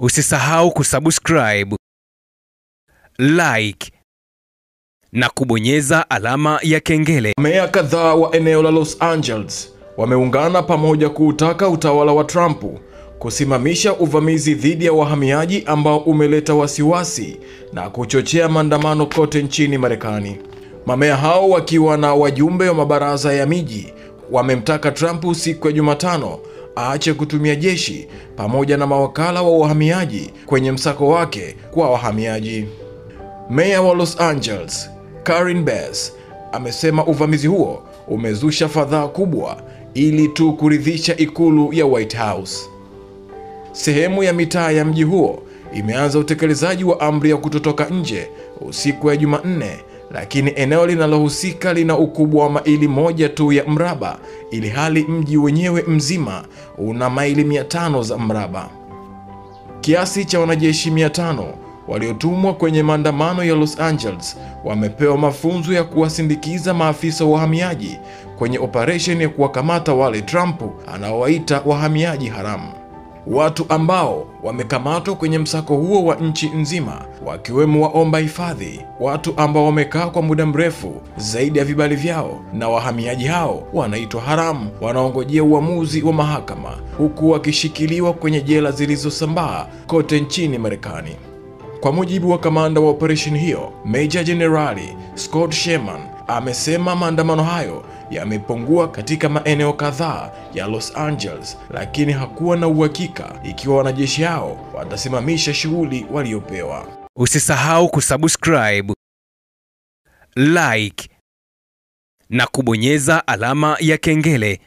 Usisahau kusubscribe, like na kubonyeza alama ya kengele. Meya kadhaa wa eneo la Los Angeles wameungana pamoja kuutaka utawala wa Trump kusimamisha uvamizi dhidi ya wahamiaji ambao umeleta wasiwasi na kuchochea maandamano kote nchini Marekani. Mameya hao wakiwa na wajumbe wa mabaraza ya miji wamemtaka Trump siku ya Jumatano aache kutumia jeshi pamoja na mawakala wa uhamiaji kwenye msako wake kwa wahamiaji. Meya wa Los Angeles, Karen Bass, amesema uvamizi huo umezusha fadhaa kubwa ili tu kuridhisha ikulu ya White House. Sehemu ya mitaa ya mji huo imeanza utekelezaji wa amri ya kutotoka nje usiku ya Jumanne, lakini eneo linalohusika lina ukubwa wa maili moja tu ya mraba, ili hali mji wenyewe mzima una maili 500 za mraba. Kiasi cha wanajeshi 500 waliotumwa kwenye maandamano ya Los Angeles wamepewa mafunzo ya kuwasindikiza maafisa wa wahamiaji kwenye operation ya kuwakamata wale Trump anaowaita wahamiaji haramu. Watu ambao wamekamatwa kwenye msako huo wa nchi nzima wakiwemo waomba hifadhi, watu ambao wamekaa kwa muda mrefu zaidi ya vibali vyao, na wahamiaji hao wanaitwa haramu wanaongojea uamuzi wa mahakama, huku wakishikiliwa kwenye jela zilizosambaa kote nchini Marekani. Kwa mujibu wa kamanda wa operation hiyo, Major Generali Scott Sherman, amesema maandamano hayo yamepungua katika maeneo kadhaa ya Los Angeles, lakini hakuwa na uhakika ikiwa wanajeshi hao watasimamisha shughuli waliopewa. Usisahau kusubscribe, like na kubonyeza alama ya kengele.